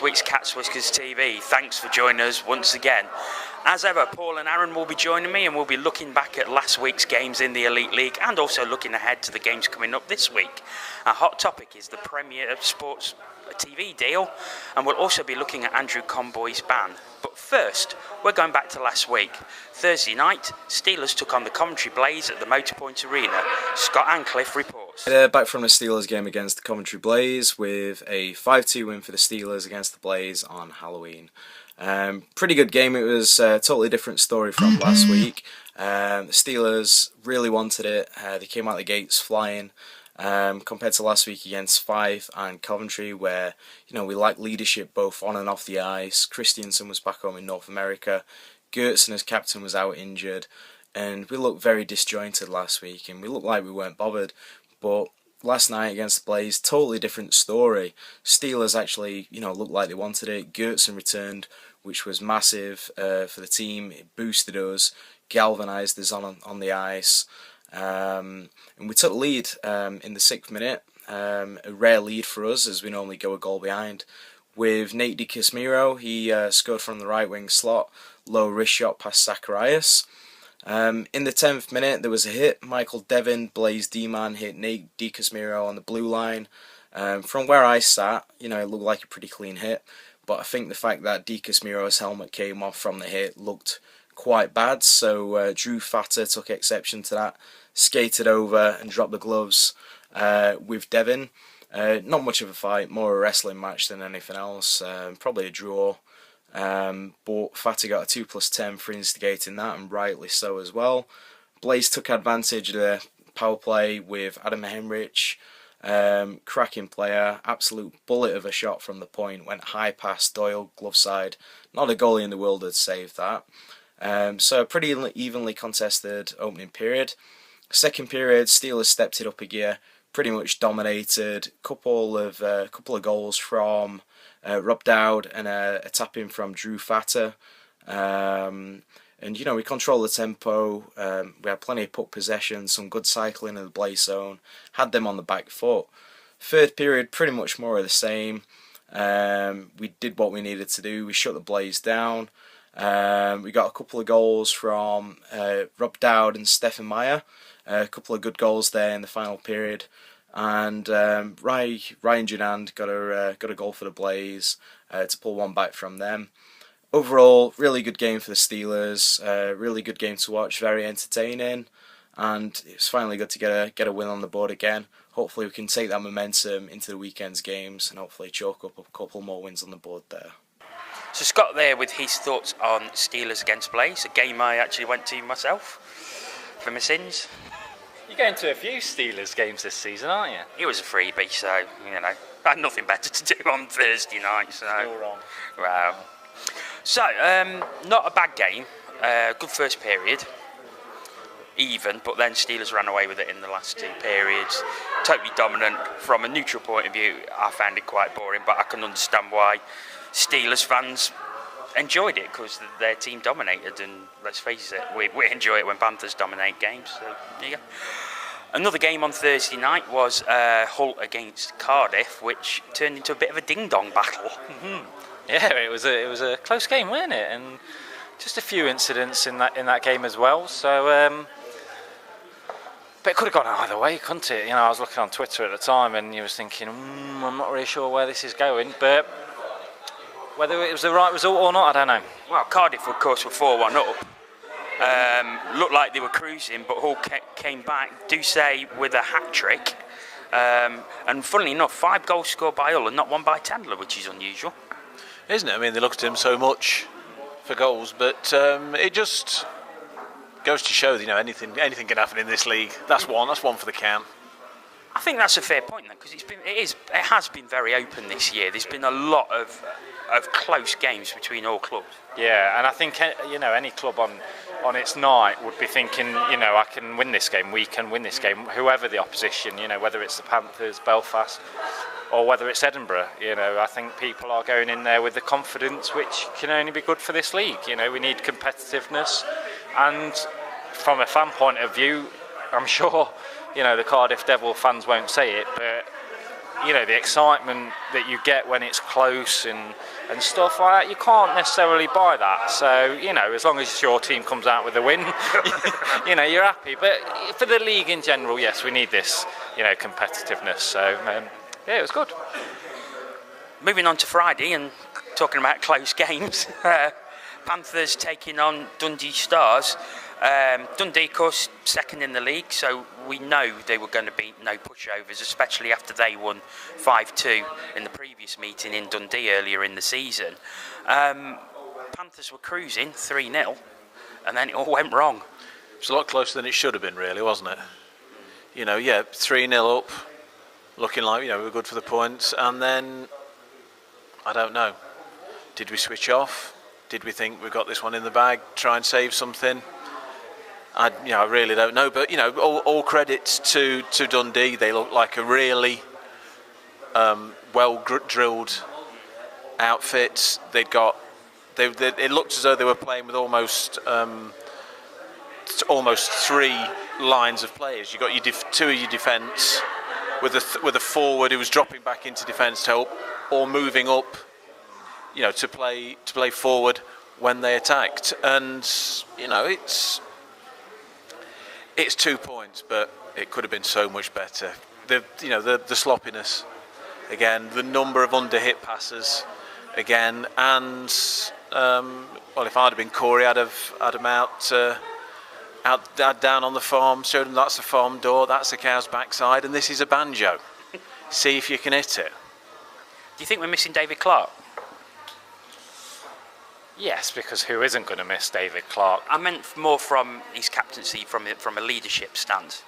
week's Cats Whiskers TV. Thanks for joining us once again. As ever, Paul and Aaron will be joining me, and we'll be looking back at last week's games in the Elite League and also looking ahead to the games coming up this week. Our hot topic is the Premier Sports TV deal, and we'll also be looking at Andrew Conboy's ban. But first, we're going back to last week. Thursday night, Steelers took on the Coventry Blaze at the Motorpoint Arena. Scott Antcliffe reports. Back from the Steelers game against the Coventry Blaze with a 5-2 win for the Steelers against the Blaze on Halloween. Pretty good game. It was a totally different story from last week. The Steelers really wanted it. They came out the gates flying. Compared to last week against Fife and Coventry, where we lacked leadership both on and off the ice. Christiansen was back home in North America. Gertson as captain was out injured, and we looked very disjointed last week, and we looked like we weren't bothered. But last night against the Blaze, totally different story. Steelers actually, looked like they wanted it. Gertson returned, which was massive for the team. It boosted us, galvanised us on the ice. And we took the lead in the 6th minute, a rare lead for us as we normally go a goal behind. With Nate DiCasmiro, he scored from the right wing slot, low wrist shot past Zacharias. In the 10th minute there was a hit. Michael Devon, Blaze D-man, hit Nate DiCasmiro on the blue line. From where I sat, it looked like a pretty clean hit, but I think the fact that DiCasmiro's helmet came off from the hit looked quite bad, so Drew Fatter took exception to that, skated over and dropped the gloves with Devon. Not much of a fight, more a wrestling match than anything else, probably a draw, but Fatter got a 2+10 for instigating that, and rightly so as well. Blaze took advantage of the power play with Adam Henrich, cracking player, absolute bullet of a shot from the point, went high past Doyle, glove side. Not a goalie in the world had saved that. So a pretty evenly contested opening period. Second period, Steelers stepped it up a gear, pretty much dominated. Couple of goals from Rob Dowd and a tap in from Drew Fatter. And we controlled the tempo. We had plenty of puck possession, some good cycling in the Blaze zone. Had them on the back foot. Third period, pretty much more of the same. We did what we needed to do. We shut the Blaze down. We got a couple of goals from Rob Dowd and Stephen Meyer. A couple of good goals there in the final period, and Ryan Junand got a goal for the Blaze to pull one back from them. Overall, really good game for the Steelers. Really good game to watch. Very entertaining, and it's finally good to get a win on the board again. Hopefully, we can take that momentum into the weekend's games and hopefully chalk up a couple more wins on the board there. So Scott there with his thoughts on Steelers against Blaze, a game I actually went to myself for my sins. You're going to a few Steelers games this season, aren't you? It was a freebie, so I had nothing better to do on Thursday night. So Still wrong. Wow. So not a bad game. Good first period, even, but then Steelers ran away with it in the last 2 periods. Totally dominant. From a neutral point of view, I found it quite boring, but I can understand why Steelers fans enjoyed it, because their team dominated, and let's face it, we enjoy it when Panthers dominate games. So there you go. Another game on Thursday night was Hull against Cardiff, which turned into a bit of a ding-dong battle. Mm-hmm. Yeah, it was a close game, wasn't it? And just a few incidents in that game as well. So, but it could have gone either way, couldn't it? I was looking on Twitter at the time, and you was thinking, I'm not really sure where this is going, but whether it was the right result or not, I don't know. Well, Cardiff, of course, were 4-1 up. Looked like they were cruising, but Hull came back, do say, with a hat-trick. And funnily enough, 5 goals scored by Hull and not one by Tendler, which is unusual. Isn't it? I mean, they looked at him so much for goals, but it just goes to show that, anything can happen in this league. That's one for the count. I think that's a fair point, then, because it has been very open this year. There's been a lot of close games between all clubs. Yeah, and I think any club on its night would be thinking, I can win this game, we can win this game, whoever the opposition, whether it's the Panthers, Belfast, or whether it's Edinburgh. I think people are going in there with the confidence which can only be good for this league. We need competitiveness, and from a fan point of view, I'm sure the Cardiff Devil fans won't say it, but the excitement that you get when it's close and stuff like that, you can't necessarily buy that. So, as long as your team comes out with a win, you're happy. But for the league in general, yes, we need this, competitiveness. So, it was good. Moving on to Friday and talking about close games, Panthers taking on Dundee Stars. Dundee, of course, second in the league, so we know they were going to be no pushovers, especially after they won 5-2 in the previous meeting in Dundee earlier in the season. Panthers were cruising 3-0, and then it all went wrong. It's a lot closer than it should have been, really, wasn't it? 3-0 up, looking like, we were good for the points, and then, I don't know, did we switch off? Did we think we got this one in the bag, try and save something? I really don't know, but all credits to Dundee. They look like a really well-drilled outfit. It looked as though they were playing with almost three lines of players. You got two of your defence with a forward who was dropping back into defence to help, or moving up, to play forward when they attacked. And it's 2 points, but it could have been so much better. The sloppiness again, the number of under-hit passes again, and if I'd have been Corey, I'd have him out down on the farm, showed him that's a farm door, that's a cow's backside, and this is a banjo. See if you can hit it. Do you think we're missing David Clark? Yes, because who isn't going to miss David Clark? I meant more from his captaincy, from a leadership stance.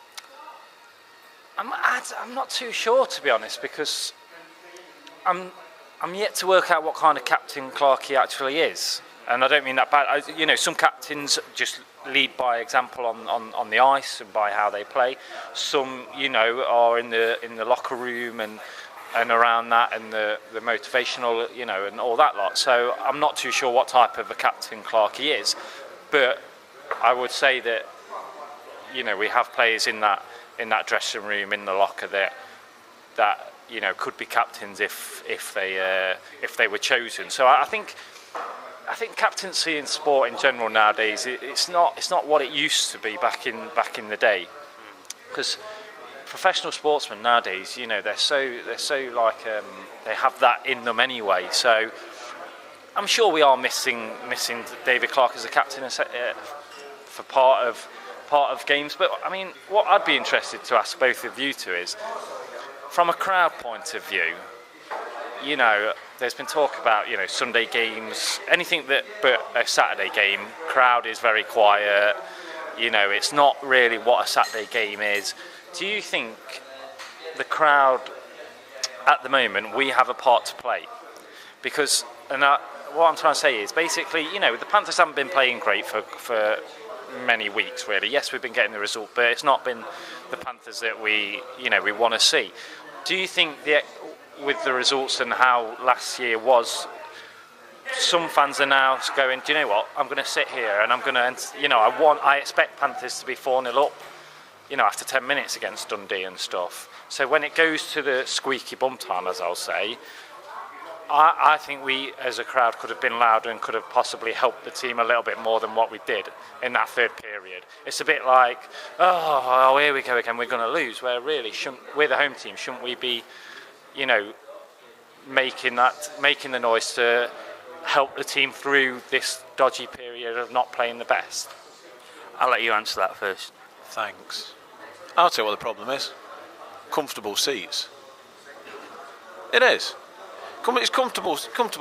I'm not too sure, to be honest, because I'm yet to work out what kind of captain Clark he actually is. And I don't mean that bad. Some captains just lead by example on the ice and by how they play. Some, are in the locker room and around that, and the motivational, and all that lot. So I'm not too sure what type of a captain Clarkey is, but I would say that we have players in that dressing room, in the locker that could be captains if they were chosen. So I think captaincy in sport in general nowadays, it's not what it used to be back in the day, because professional sportsmen nowadays, they're so like they have that in them anyway. So I'm sure we are missing David Clark as a captain for part of games. But I mean, what I'd be interested to ask both of you two is, from a crowd point of view, there's been talk about Sunday games, anything but a Saturday game. Crowd is very quiet. It's not really what a Saturday game is. Do you think the crowd at the moment, we have a part to play? Because, what I'm trying to say is, basically, the Panthers haven't been playing great for many weeks, really. Yes, we've been getting the result, but it's not been the Panthers that we want to see. Do you think with the results and how last year was, some fans are now going, do you know what, I'm going to sit here and I'm going to, I expect Panthers to be 4-0 up, after 10 minutes against Dundee and stuff. So when it goes to the squeaky bum time, as I'll say, I think we as a crowd could have been louder and could have possibly helped the team a little bit more than what we did in that third period. It's a bit like, oh, here we go again, we're going to lose, where really, we're the home team, shouldn't we be, making the noise to help the team through this dodgy period of not playing the best? I'll let you answer that first. Thanks. I'll tell you what the problem is. Comfortable seats. It is. It's comfortable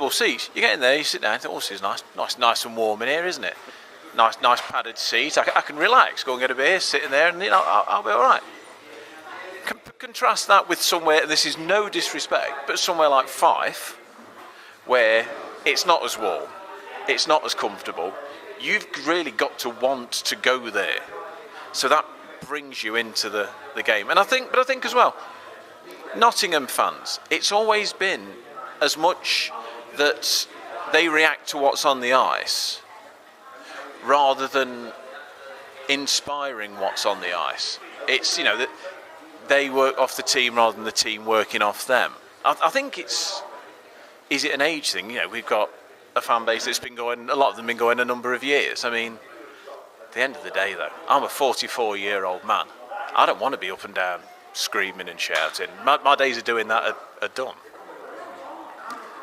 seats. You get in there, you sit down, and think, this is nice and warm in here, isn't it? Nice padded seat. I can relax, go and get a beer, sit in there, and I'll be all right. Contrast that with somewhere, and this is no disrespect, but somewhere like Fife, where it's not as warm, it's not as comfortable. You've really got to want to go there. So that brings you into the game. And I think as well, Nottingham fans, it's always been as much that they react to what's on the ice rather than inspiring what's on the ice. It's, that they work off the team rather than the team working off them. I think is it an age thing? You know, we've got a fan base that's been going, a lot of them been going a number of years. I mean, at the end of the day though, I'm a 44-year-old man. I don't want to be up and down screaming and shouting. My days of doing that are done.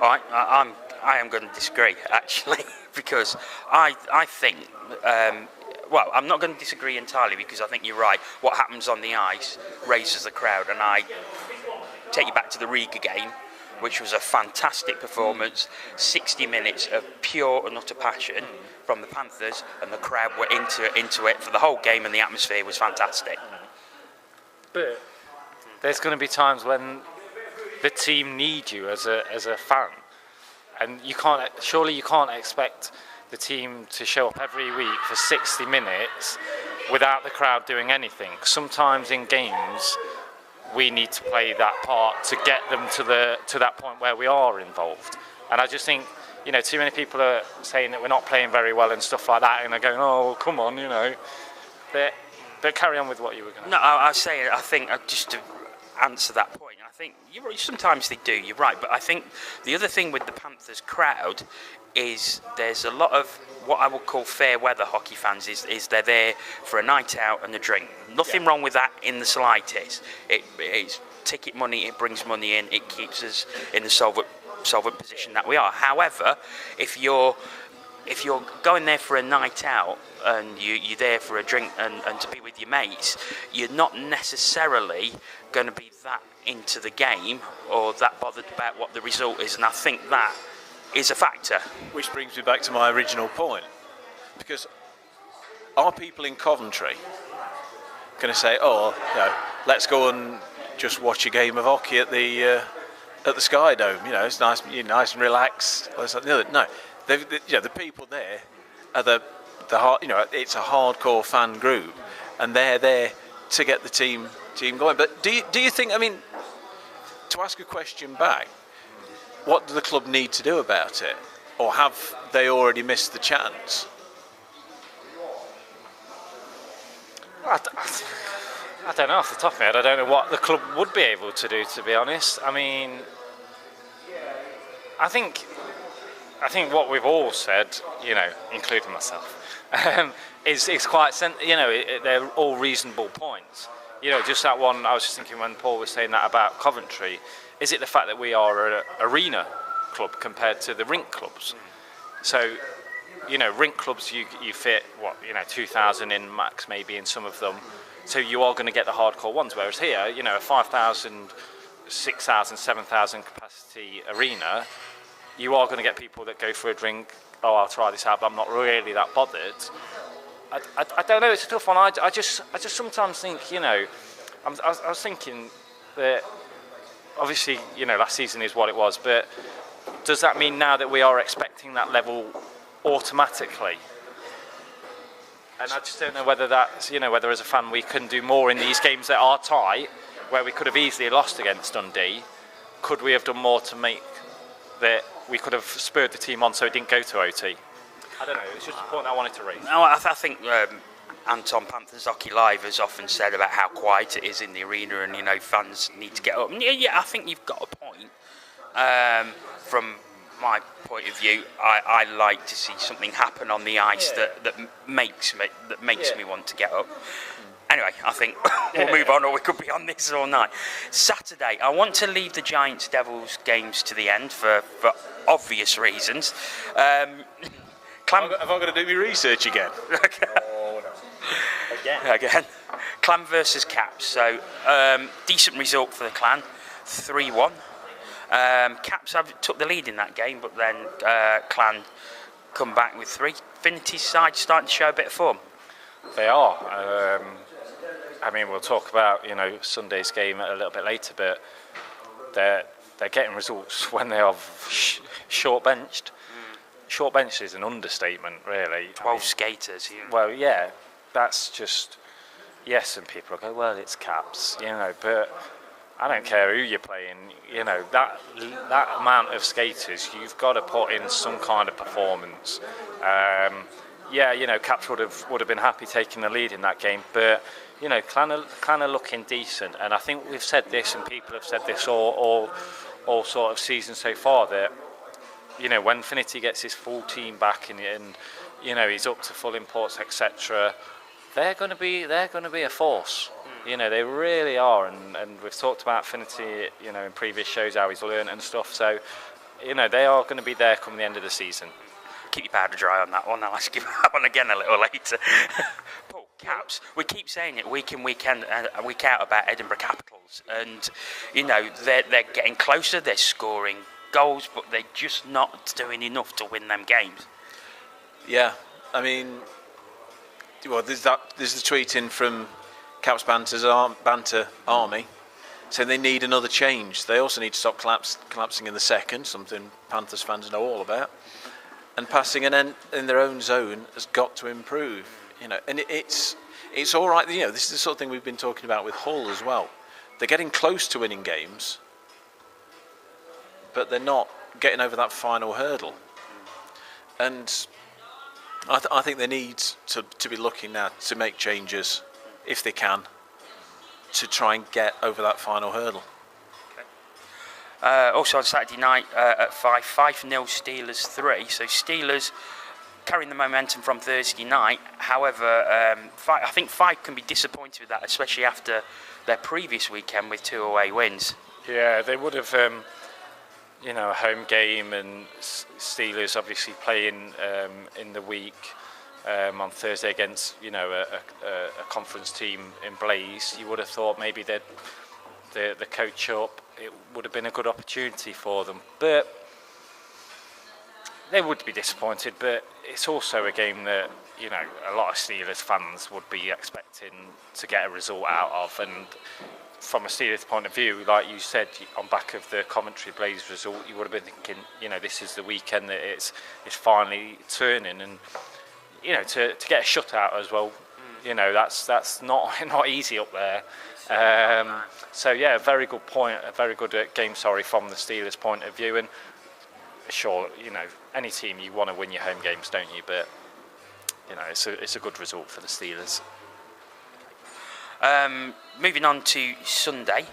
All right, I am going to disagree actually, because I think well, I'm not going to disagree entirely, because I think you're right. What happens on the ice raises the crowd, and I take you back to the Riga game, which was a fantastic performance. 60 minutes of pure and utter passion from the Panthers, and the crowd were into it for the whole game, and the atmosphere was fantastic. But there's going to be times when the team need you as a fan, and you can't expect the team to show up every week for 60 minutes without the crowd doing anything. Sometimes in games we need to play that part to get them to that point where we are involved. And I just think, you know, too many people are saying that we're not playing very well and stuff like that, and they're going, oh, come on, you know. But carry on with what you were going to say. No, I think just to answer that point, I think you're right, sometimes they do, you're right, but I think the other thing with the Panthers crowd is there's a lot of what I would call fair weather hockey fans, is they're there for a night out and a drink. Nothing wrong with that in the slightest. It's ticket money, it brings money in, it keeps us in the solvent position that we are. However, if you're going there for a night out and you're there for a drink and to be with your mates, you're not necessarily going to be that into the game or that bothered about what the result is, and I think that is a factor. Which brings me back to my original point, because are people in Coventry going to say, oh, you know, let's go and just watch a game of hockey at the Sky Dome, you know, it's nice, you're nice and relaxed. No, the people there are the you know, it's a hardcore fan group, and they're there to get the team going. But do you think, I mean, to ask a question back, what do the club need to do about it, or have they already missed the chance? I don't know off the top of my head. I don't know what the club would be able to do, to be honest. I mean, I think what we've all said, you know, including myself, is quite, you know, they're all reasonable points. You know, just that one, I was just thinking when Paul was saying that about Coventry, is it the fact that we are an arena club compared to the rink clubs? So, you know, rink clubs, you fit, 2,000 in max maybe in some of them. So you are going to get the hardcore ones, whereas here, you know, a 5,000, 6,000, 7,000 capacity arena, you are going to get people that go for a drink, oh, I'll try this out, but I'm not really that bothered. I don't know, it's a tough one. I just sometimes think, you know, I was thinking that obviously, you know, last season is what it was, but does that mean now that we are expecting that level automatically? And I just don't know whether that's, you know, whether as a fan we can do more in these games that are tight, where we could have easily lost against Dundee. Could we have done more to make that we could have spurred the team on so it didn't go to OT? I don't know, it's just a point I wanted to raise. No, I think Anton, Panthers Hockey Live, has often said about how quiet it is in the arena, and, you know, fans need to get up. And yeah, I think you've got a point. From my point of view, I like to see something happen on the ice that makes me want to get up. Anyway, I think we'll move on, or we could be on this all night. Saturday, I want to leave the Giants-Devils games to the end for obvious reasons. Have I got to do my research again? Oh, no. Again. Clan versus Caps. So, decent result for the Clan, 3-1. Caps took the lead in that game, but then Clan come back with 3. Finity's side starting to show a bit of form. They are. I mean, we'll talk about, you know, Sunday's game a little bit later, but they're getting results when they are short benched. Short bench is an understatement, really. 12 skaters. Yeah. Well, yeah, that's just, yes, and people go, well, it's Caps, you know, but I don't care who you're playing, you know, that amount of skaters, you've got to put in some kind of performance. yeah, you know, Caps would have been happy taking the lead in that game, but you know, kind of looking decent. And I think we've said this, and people have said this all sort of season so far, that you know, when Finity gets his full team back and you know, he's up to full imports, etc., they're going to be a force. You know, they really are, and we've talked about Finity, you know, in previous shows, how he's learned and stuff. So, you know, they are going to be there come the end of the season. Keep your powder dry on that one. I'll ask you that one again a little later. Paul, Caps, we keep saying it week in, week out about Edinburgh Capitals, and you know, they're getting closer. They're scoring goals, but they're just not doing enough to win them games. Yeah, I mean, well, there's the tweet in from Caps Banter Army, saying they need another change. They also need to stop collapsing in the second, something Panthers fans know all about. And passing in their own zone has got to improve. You know, and it's all right. You know, this is the sort of thing we've been talking about with Hull as well. They're getting close to winning games, but they're not getting over that final hurdle. And I think they need to be looking now to make changes, if they can, to try and get over that final hurdle. Also on Saturday night at 5-0 Steelers 3. So Steelers carrying the momentum from Thursday night. However, I think 5 can be disappointed with that, especially after their previous weekend with 2 away wins. Yeah, they would have, you know, a home game, and Steelers obviously playing in the week on Thursday against, you know, a conference team in Blaze. You would have thought maybe they'd the coach up. It would have been a good opportunity for them, but they would be disappointed. But it's also a game that, you know, a lot of Steelers fans would be expecting to get a result out of. And from a Steelers point of view, like you said, on back of the Coventry Blaze result, you would have been thinking, you know, this is the weekend that it's finally turning, and you know, to get a shutout as well. You know, that's not easy up there. So yeah, a very good point, a very good game, from the Steelers' point of view. And sure, you know, any team, you want to win your home games, don't you? But you know, it's a good result for the Steelers. Moving on to Sunday,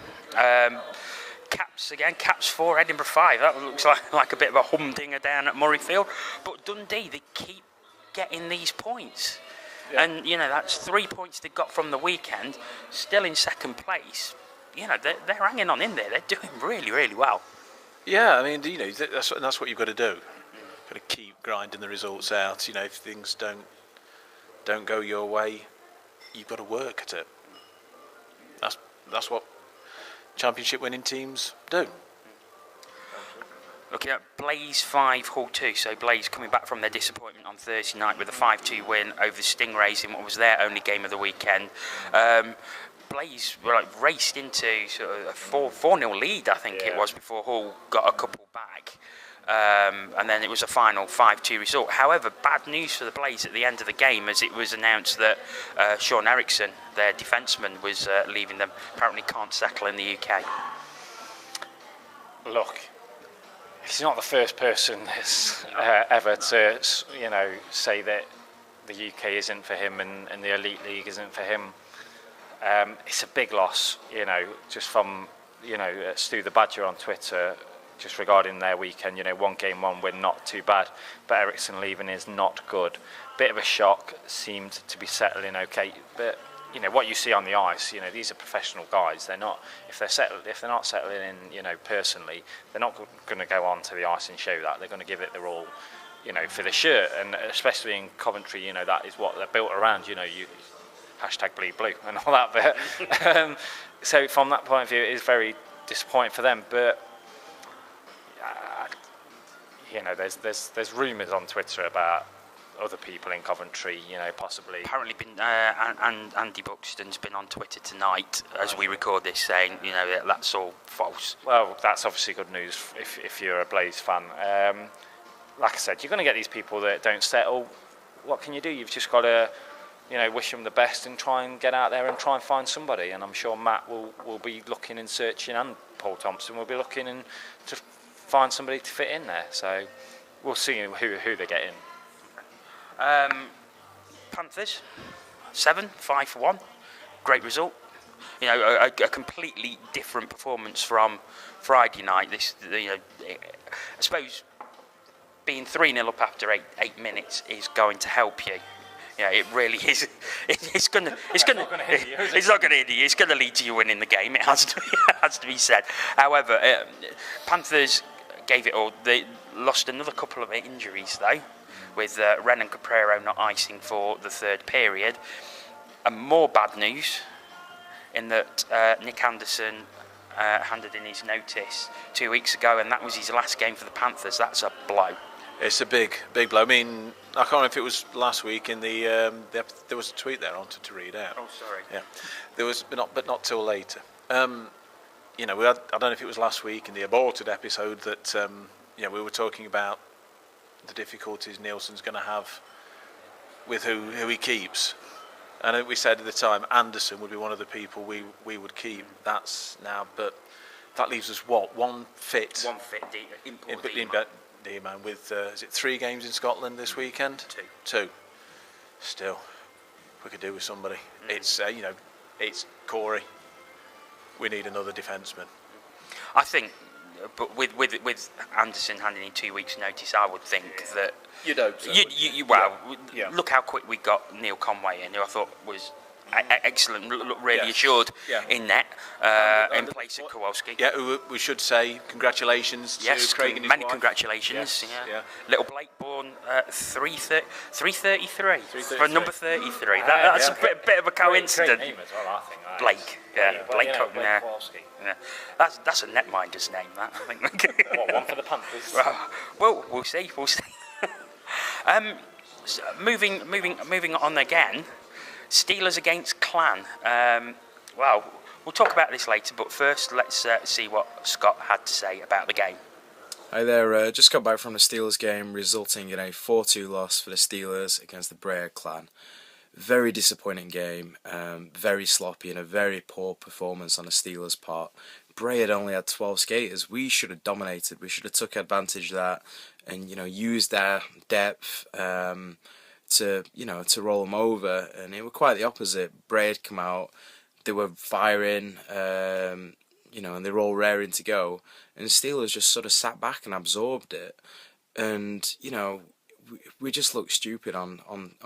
Caps 4, Edinburgh 5. That looks like a bit of a humdinger down at Murrayfield, but Dundee, they keep getting these points. Yeah. And you know, that's 3 points they got from the weekend, still in second place. You know, they're hanging on in there. They're doing really, really well. Yeah, I mean, you know, that's what you've got to do. You've got to keep grinding the results out. You know, if things don't go your way, you've got to work at it. That's what championship winning teams do. Looking at Blaze 5, Hull 2. So Blaze coming back from their disappointment on Thursday night with a 5-2 win over the Stingrays in what was their only game of the weekend. Blaze were raced into sort of a 4-0 lead, I think it was, before Hull got a couple back. And then it was a final 5-2 result. However, bad news for the Blaze at the end of the game, as it was announced that Sean Eriksson, their defenceman, was leaving them. Apparently can't settle in the UK. Look, he's not the first person ever to, you know, say that the UK isn't for him and the Elite League isn't for him. It's a big loss, you know, just from, you know, Stu the Badger on Twitter, just regarding their weekend. You know, 1 game, 1 win, not too bad, but Eriksson leaving is not good. Bit of a shock, seemed to be settling okay, but you know what you see on the ice. You know, these are professional guys. They're not, if they're not settling in, you know, personally, they're not going to go on to the ice and show that. They're going to give it their all, you know, for the shirt. And especially in Coventry, you know, that is what they're built around. You know, you #bleed blue and all that. But so from that point of view, it is very disappointing for them. But you know, there's rumours on Twitter about other people in Coventry, you know, possibly. Apparently, and Andy Buxton's been on Twitter tonight as we record this, saying, you know, that's all false. Well, that's obviously good news if you're a Blaze fan. Like I said, you're going to get these people that don't settle. What can you do? You've just got to, you know, wish them the best and try and get out there and try and find somebody. And I'm sure Matt will be looking and searching, and Paul Thompson will be looking and to find somebody to fit in there. So we'll see who they get in. Panthers, 7, 5 for 1. Great result. You know, a completely different performance from Friday night. I suppose being 3-0 up after 8 minutes is going to help you. Yeah, it really is. It's not going to hinder you. It's going to lead to you winning the game. It has to be said. However, Panthers gave it all. They lost another couple of injuries though, with Ren and Caprero not icing for the third period. And more bad news in that Nick Anderson handed in his notice 2 weeks ago, and that was his last game for the Panthers. That's a blow. It's a big blow. I mean, I can't remember if it was last week in there was a tweet there I wanted to read out. Oh, sorry. Yeah, there was, but not till later. You know, I don't know if it was last week in the aborted episode that we were talking about the difficulties Nielsen's going to have with who he keeps, and we said at the time Anderson would be one of the people we would keep. That's now, but that leaves us one fit D-man with is it 3 games in Scotland this weekend? 2. Still, we could do with somebody. It's it's Corey. We need another defenceman. I think, but with Anderson handing in 2 weeks' notice, I would think that You'd hope so. Look how quick we got Neil Conway in, who I thought was excellent, looked really assured in net, in place of Kowalski. Yeah, we should say congratulations to Craig and his many wife. Congratulations. Yeah. Little Blake born 333 for number 33. That's a bit of a coincidence. Great name as well, I think. Blake, Blake Kowalski. Yeah. That's a netminder's name, that, I think. What, one for the Panthers? Well, we'll see. So moving on again. Steelers against Clan. Well, we'll talk about this later, but first let's see what Scott had to say about the game. Hi there, just got back from the Steelers game, resulting in a 4-2 loss for the Steelers against the Braehead Clan. Very disappointing game, very sloppy and a very poor performance on the Steelers' part. Braehead only had 12 skaters. We should have dominated. We should have took advantage of that and used their depth to roll them over, and it was quite the opposite. Braehead come out, they were firing, and they were all raring to go, and the Steelers just sort of sat back and absorbed it, and we just looked stupid on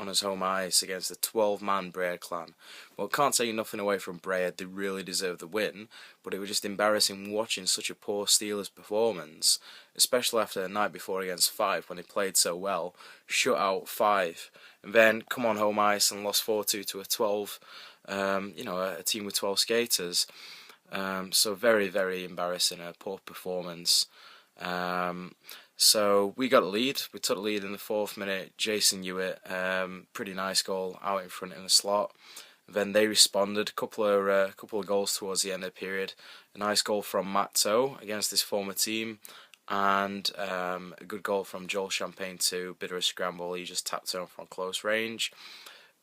his home ice against the 12-man Braehead Clan. Well, can't take nothing away from Braehead, they really deserved the win, but it was just embarrassing watching such a poor Steelers performance, especially after the night before against Fife when they played so well, shut out Fife, and then come on home ice and lost 4-2 to a 12, a team with 12 skaters. So very, very embarrassing, a poor performance. So we got a lead. We took the lead in the 4th minute. Jason Hewitt, pretty nice goal out in front in the slot. Then they responded. Couple of goals towards the end of the period. A nice goal from Matt Toe against his former team, and a good goal from Joel Champagne too. Bit of a scramble. He just tapped it on from close range.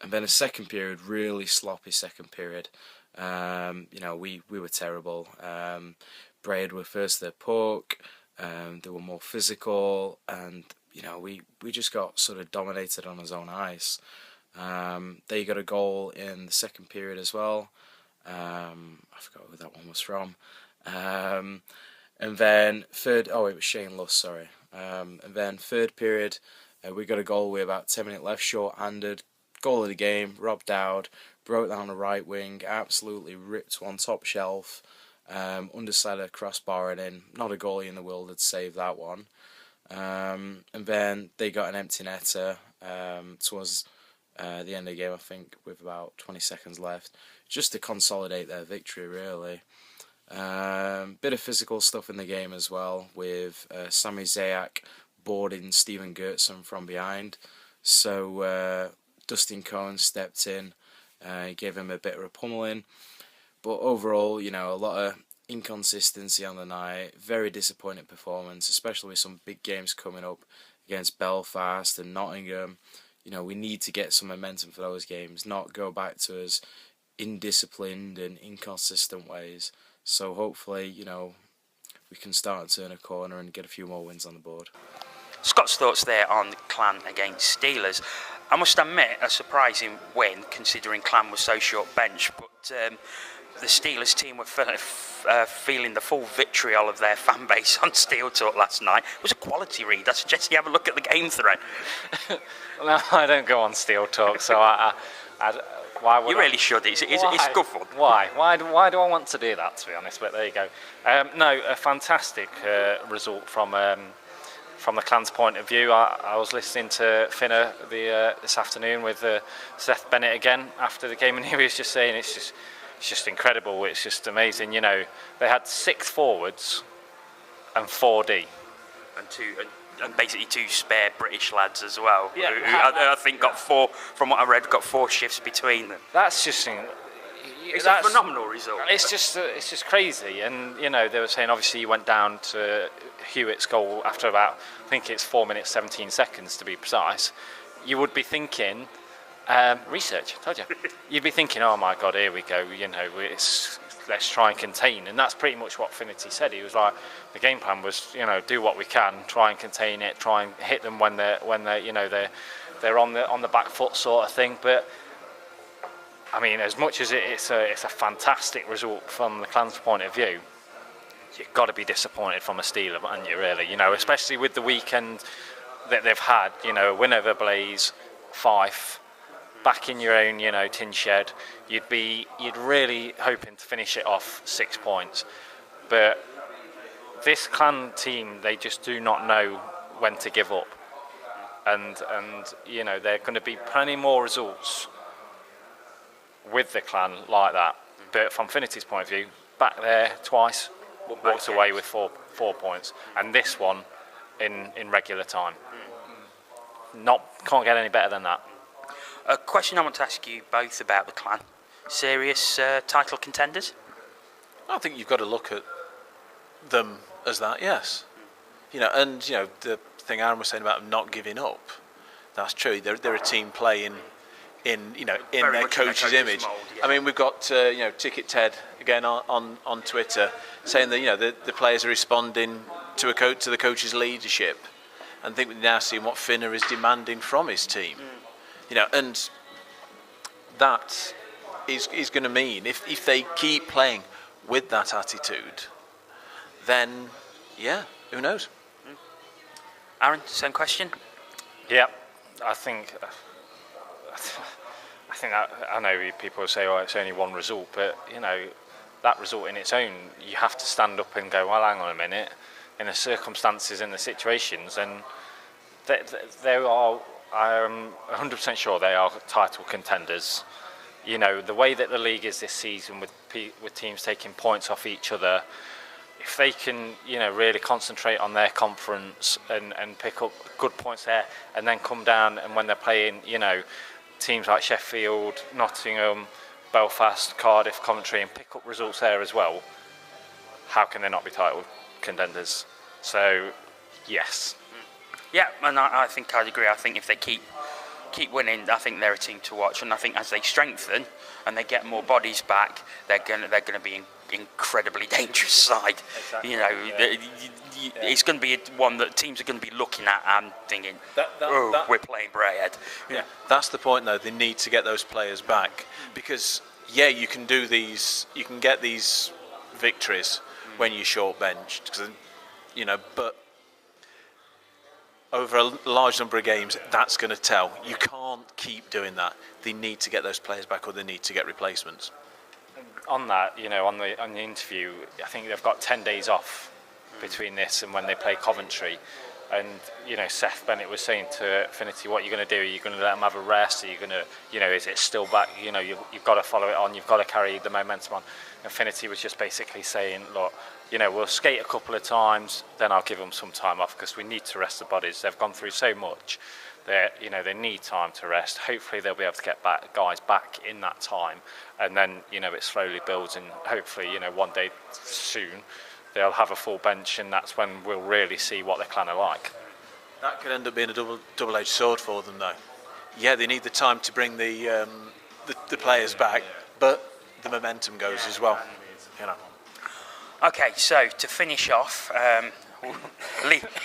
And then a second period, really sloppy second period. We were terrible. Braehead were first to their puck. They were more physical, and we just got sort of dominated on his own ice. They got a goal in the second period as well. I forgot who that one was from. And then it was Shane Luss, sorry. And then third period, we got a goal with about 10 minutes left, short-handed. Goal of the game, Rob Dowd broke down the right wing, absolutely ripped one top shelf. Underside crossbar and in. Not a goalie in the world had saved that one. And then they got an empty netter towards the end of the game, I think, with about 20 seconds left, just to consolidate their victory, really. Bit of physical stuff in the game as well, with Sami Zayak boarding Steven Gertson from behind. So Dustin Cohen stepped in, gave him a bit of a pummeling. But overall, a lot of inconsistency on the night. Very disappointing performance, especially with some big games coming up against Belfast and Nottingham. We need to get some momentum for those games, not go back to us indisciplined and inconsistent ways. So hopefully, we can start to turn a corner and get a few more wins on the board. Scott's thoughts there on Clan against Steelers. I must admit, a surprising win considering Clan was so short bench, but the Steelers team were feeling the full vitriol of their fan base on Steel Talk last night. It was a quality read. I suggest you have a look at the game thread. No, I don't go on Steel Talk, so why would you really should. It's good fun. Why? Why do I want to do that, to be honest? But there you go. No, a fantastic result from the Clan's point of view. I was listening to Finner this afternoon with Seth Bennett again after the game, and he was just saying it's just incredible. It's just amazing. You know, they had 6 forwards and 4D. And basically 2 spare British lads as well. Yeah. Who I think got 4, from what I read, got 4 shifts between them. That's just It's a phenomenal result. It's just crazy. And you know, they were saying obviously you went down to Hewitt's goal after about, I think it's 4 minutes 17 seconds to be precise. You would be thinking, research, I told you. You'd be thinking, oh my God, here we go. You know, let's try and contain. And that's pretty much what Finity said. He was like, the game plan was, you know, do what we can, try and contain it, try and hit them when they're you know, they're on the back foot sort of thing. But I mean, as much as it's a fantastic result from the Clan's point of view, you've got to be disappointed from a Steeler, haven't you, really? You know, especially with the weekend that they've had, you know, a win over Blaze, Fife, back in your own, you know, tin shed. You'd really hoping to finish it off 6 points. But this Clan team, they just do not know when to give up. And you know, there are going to be plenty more results with the Clan like that. But from Finity's point of view, back there twice, walked away with 4 points, and this one in regular time. Can't get any better than that. A question I want to ask you both about the Clan. Serious title contenders? I think you've got to look at them as that, yes. You know, and you know the thing Aaron was saying about them not giving up. That's true. They're a team playing in their coach's image. Mold, yeah. I mean, we've got you know, Ticket Ted again on Twitter saying that, you know, the players are responding to the coach's leadership, and I think we're now seeing what Finner is demanding from his team. You know, and that is going to mean if they keep playing with that attitude, then yeah, who knows? Aaron, same question. Yeah, I think I know people say, oh, it's only one result, but you know, that result in its own, you have to stand up and go, well, hang on a minute, in the circumstances, in the situations, and there are, I'm 100% sure they are title contenders. You know, the way that the league is this season, with teams taking points off each other, if they can, you know, really concentrate on their conference and pick up good points there, and then come down, and when they're playing, you know, teams like Sheffield, Nottingham, Belfast, Cardiff, Coventry, and pick up results there as well, how can they not be title contenders? So, yes. Yeah, and I think I'd agree. I think if they keep winning, I think they're a team to watch, and I think as they strengthen and they get more bodies back, they're going to be an incredibly dangerous side. Exactly. You know, it's going to be one that teams are going to be looking at and thinking, we're playing Braehead. Yeah, that's the point though. They need to get those players back, because yeah, you can get these victories when you're short benched, because you know, but over a large number of games, that's going to tell. You can't keep doing that. They need to get those players back, or they need to get replacements. On that, you know, on the interview, I think they've got 10 days off between this and when they play Coventry. And, you know, Seth Bennett was saying to Affinity, what are you going to do? Are you going to let them have a rest? Are you going to, you know, is it still back? You know, you've got to follow it on. You've got to carry the momentum on. Affinity was just basically saying, look, you know, we'll skate a couple of times, then I'll give them some time off, because we need to rest the bodies. They've gone through so much. You know, they need time to rest. Hopefully they'll be able to get guys back in that time, and then, you know, it slowly builds, and hopefully, you know, one day soon they'll have a full bench, and that's when we'll really see what their clan are like. That could end up being a double-edged sword for them, though. Yeah, they need the time to bring the players back, but the momentum goes as well. You know. Okay, so to finish off,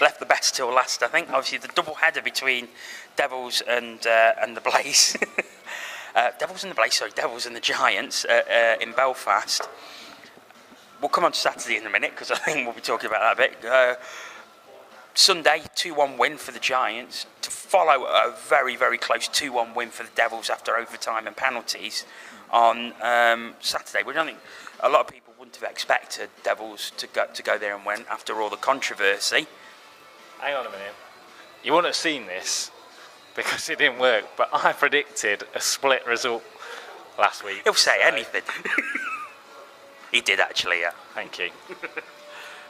left the best till last, I think. Obviously, the double header between Devils and the Blaze. Devils and the Giants in Belfast. We'll come on to Saturday in a minute because I think we'll be talking about that a bit. Sunday, 2-1 win for the Giants to follow a very, very close 2-1 win for the Devils after overtime and penalties on Saturday. We don't think a lot of people wouldn't have expected Devils to go there and win after all the controversy. Hang on a minute. You wouldn't have seen this because it didn't work, but I predicted a split result last week. He'll say anything. He did actually, yeah. Thank you.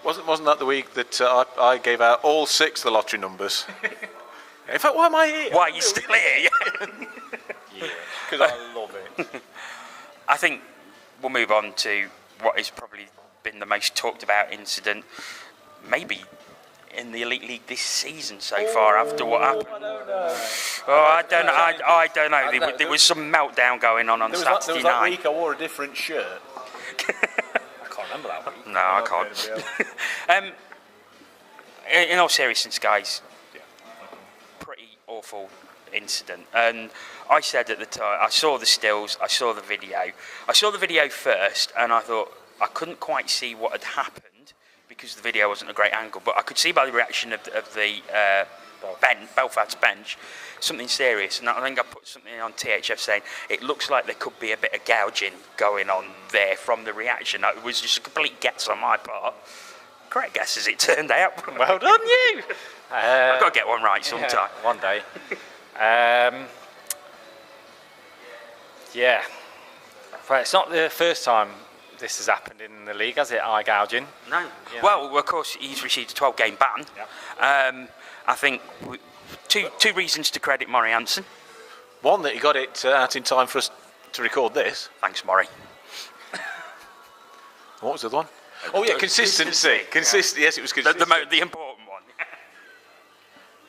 Wasn't that the week that I gave out all 6 of the lottery numbers? In fact, why am I here? Why are you still here? Yeah, because I love it. I think we'll move on to what has probably been the most talked about incident, maybe in the Elite League this season so far after what happened. I don't know. There was some meltdown going on Saturday night. There was that week I wore a different shirt. I can't remember that week. No, I can't. In all seriousness, guys, pretty awful incident. And I said at the time, I saw the stills, I saw the video. I saw the video first, and I thought I couldn't quite see what had happened because the video wasn't a great angle. But I could see by the reaction of the Belfast bench something serious. And I think I put something on THF saying it looks like there could be a bit of gouging going on there from the reaction. It was just a complete guess on my part. Correct guess as it turned out. Well done, you! I've got to get one right sometime. Yeah, one day. Yeah. Well, it's not the first time this has happened in the league, has it? Eye gouging. No. Yeah. Well, of course, he's received a 12-game ban. Yeah. I think two reasons to credit Maury Hansen. One, that he got it out in time for us to record this. Thanks, Maury. What was the other one? Oh yeah, consistency. Consistency. Yes, it was consistency. The important one.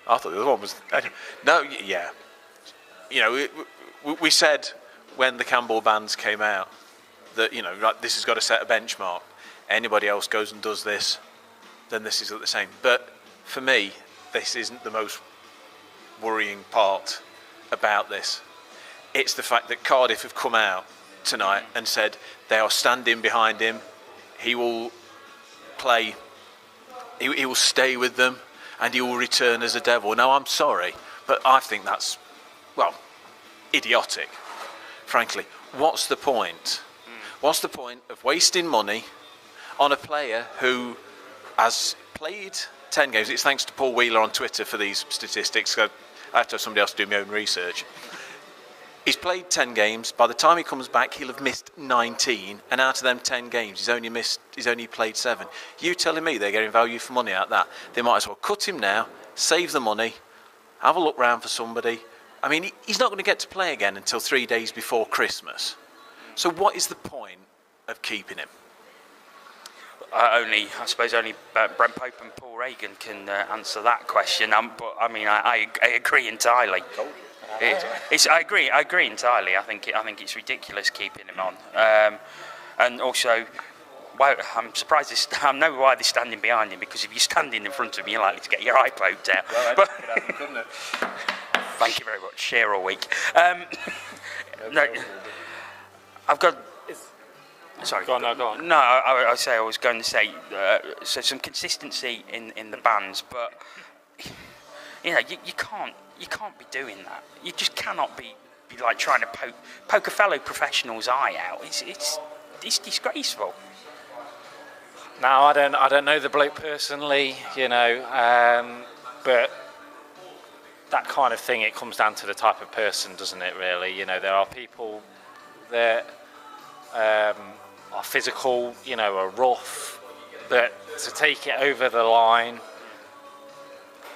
I thought the other one was. No, yeah. You know, we said when the Campbell bans came out that, you know, right, this has got to set a benchmark. Anybody else goes and does this, then this is the same. But for me, this isn't the most worrying part about this. It's the fact that Cardiff have come out tonight and said they are standing behind him. He will play, he will stay with them, and he will return as a Devil. Now, I'm sorry, but I think that's, well, idiotic, frankly. What's the point? What's the point of wasting money on a player who has played 10 games? It's thanks to Paul Wheeler on Twitter for these statistics. So I have to have somebody else do my own research. He's played 10 games. By the time he comes back, he'll have missed 19, and out of them 10 games, he's only played 7. You telling me they're getting value for money out of that? They might as well cut him now, save the money, have a look round for somebody. I mean, he's not going to get to play again until 3 days before Christmas. So what is the point of keeping him? I suppose only Brent Pope and Paul Reagan can answer that question. But I mean, I agree entirely. I agree entirely. I think it's ridiculous keeping him on. And also, well, I'm surprised. I know why they're standing behind him, because if you're standing in front of him, you're likely to get your eye poked out. Well, but, it happen, couldn't it? Thank you very much. Share all week. No, I've got. Sorry. Go on. No, I was going to say so some consistency in the bans, but you know you can't be doing that. You just cannot be like trying to poke a fellow professional's eye out. It's disgraceful. Now I don't know the bloke personally, you know, but that kind of thing, it comes down to the type of person, doesn't it? Really, you know, there are people that are physical, you know, are rough, but to take it over the line,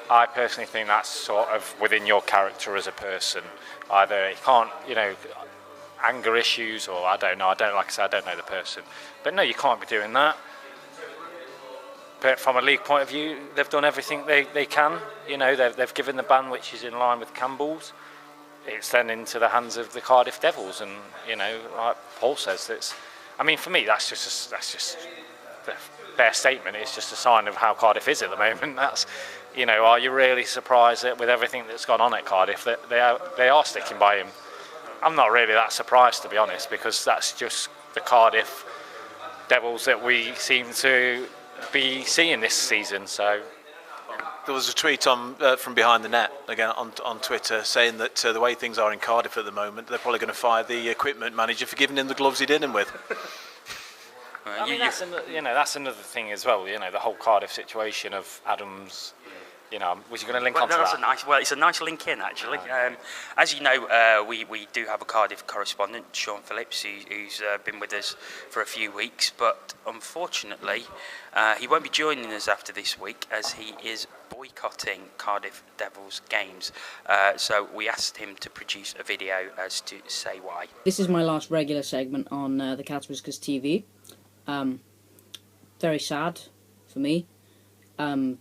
I personally think that's sort of within your character as a person. Either you can't, you know, anger issues, or I don't know. Like I said, I don't know the person, but no, you can't be doing that. But from a league point of view, they've done everything they can. You know, they've given the ban, which is in line with Campbell's. It's then into the hands of the Cardiff Devils, and you know, like Paul says, I mean, for me, that's just their statement is just a sign of how Cardiff is at the moment. That's, are you really surprised that with everything that's gone on at Cardiff that they are sticking by him? I'm not really that surprised, to be honest, because that's just the Cardiff Devils that we seem to be seeing this season. So there was a tweet on from behind the net again on Twitter saying that the way things are in Cardiff at the moment, they're probably going to fire the equipment manager for giving him the gloves he did him with. I mean, that's another thing as well. The whole Cardiff situation of Adams. Was you going to link on to that? It's a nice link in, actually. As you know, we do have a Cardiff correspondent, Sean Phillips, who's been with us for a few weeks, but unfortunately, he won't be joining us after this week as he is boycotting Cardiff Devils games. So we asked him to produce a video as to say why. This is my last regular segment on the Cats Whiskers TV. Very sad for me.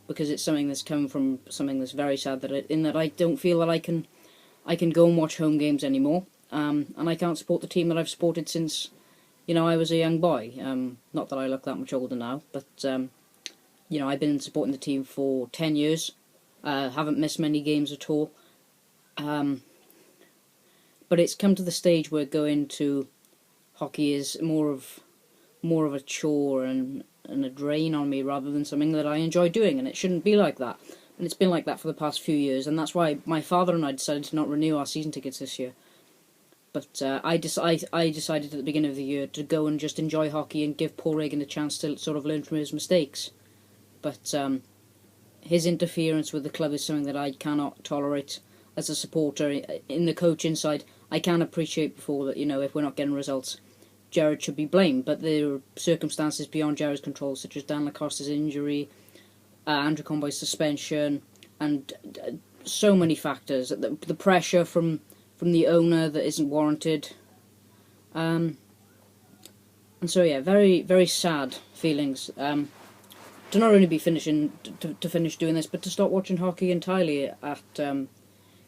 Because it's something that's come from something that's very sad, that I don't feel that I can go and watch home games anymore, and I can't support the team that I've supported since I was a young boy. Not that I look that much older now, but I've been supporting the team for 10 years. Haven't missed many games at all. But it's come to the stage where going to hockey is more of a chore and a drain on me rather than something that I enjoy doing, and it shouldn't be like that. And it's been like that for the past few years, and that's why my father and I decided to not renew our season tickets this year. But I decided at the beginning of the year to go and just enjoy hockey and give Paul Regan a chance to sort of learn from his mistakes. But his interference with the club is something that I cannot tolerate as a supporter. In the coaching side, I can appreciate before that, if we're not getting results, Jared should be blamed, but there are circumstances beyond Jared's control, such as Dan Lacoste's injury, Andrew Conboy's suspension, and so many factors. The pressure from the owner that isn't warranted, and so very very sad feelings. To not only be finishing to finish doing this, but to stop watching hockey entirely at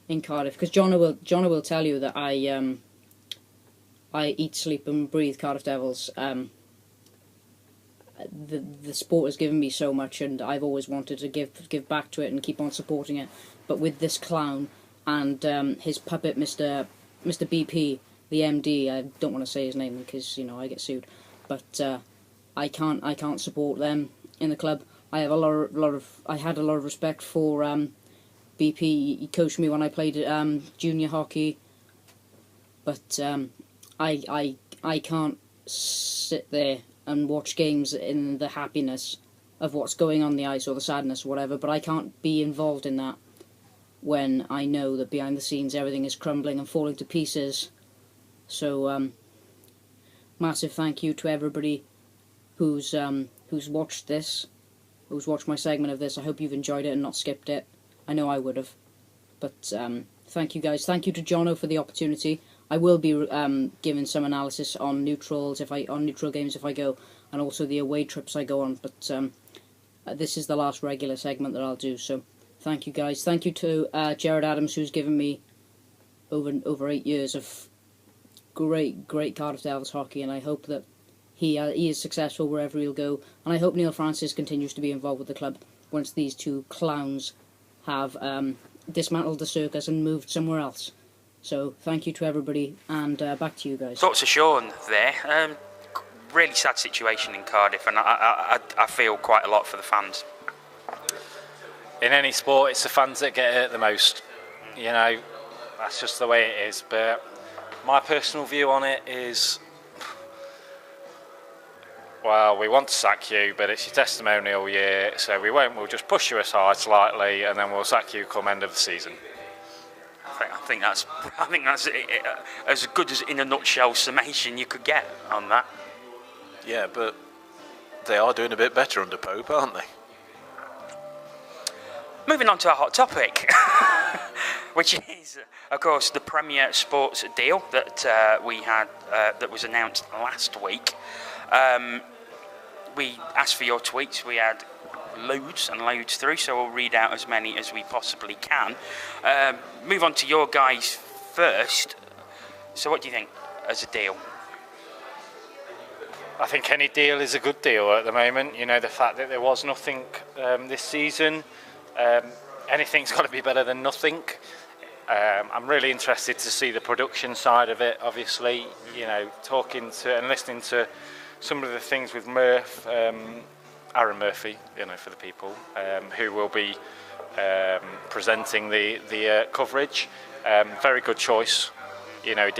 in Cardiff, because Jono will tell you that I eat, sleep and breathe Cardiff Devils. The sport has given me so much, and I've always wanted to give back to it and keep on supporting it. But with this clown and his puppet, Mr. BP, the MD, I don't want to say his name because I get sued. But I can't support them in the club. I have I had a lot of respect for BP. He coached me when I played junior hockey, but I can't sit there and watch games in the happiness of what's going on the ice or the sadness or whatever, but I can't be involved in that when I know that behind the scenes everything is crumbling and falling to pieces. So massive thank you to everybody who's watched this, who's watched my segment of this. I hope you've enjoyed it and not skipped it. I know I would have. But thank you guys. Thank you to Jono for the opportunity. I will be giving some analysis on neutral games if I go, and also the away trips I go on. But this is the last regular segment that I'll do. So thank you guys. Thank you to Jared Adams, who's given me over 8 years of great Cardiff Devils hockey, and I hope that he is successful wherever he'll go. And I hope Neil Francis continues to be involved with the club once these two clowns have dismantled the circus and moved somewhere else. So thank you to everybody, and back to you guys. Thoughts of Sean there. Really sad situation in Cardiff, and I feel quite a lot for the fans. In any sport, it's the fans that get hurt the most. That's just the way it is. But my personal view on it is, well, we want to sack you, but it's your testimonial year, so we won't. We'll just push you aside slightly, and then we'll sack you come end of the season. I think that's as good as in a nutshell summation you could get on that. Yeah, but they are doing a bit better under Pope, aren't they? Moving on to our hot topic, which is, of course, the Premier Sports deal that we had that was announced last week. We asked for your tweets. We had loads and loads through, so we'll read out as many as we possibly can. Move on to your guys first. So what do you think as a deal? I think any deal is a good deal at the moment. You know, the fact that there was nothing this season, anything's got to be better than nothing. I'm really interested to see the production side of it, obviously. You know, talking to and listening to some of the things with Murph, Aaron Murphy, you know, for the people, who will be presenting the coverage. Very good choice. You know, he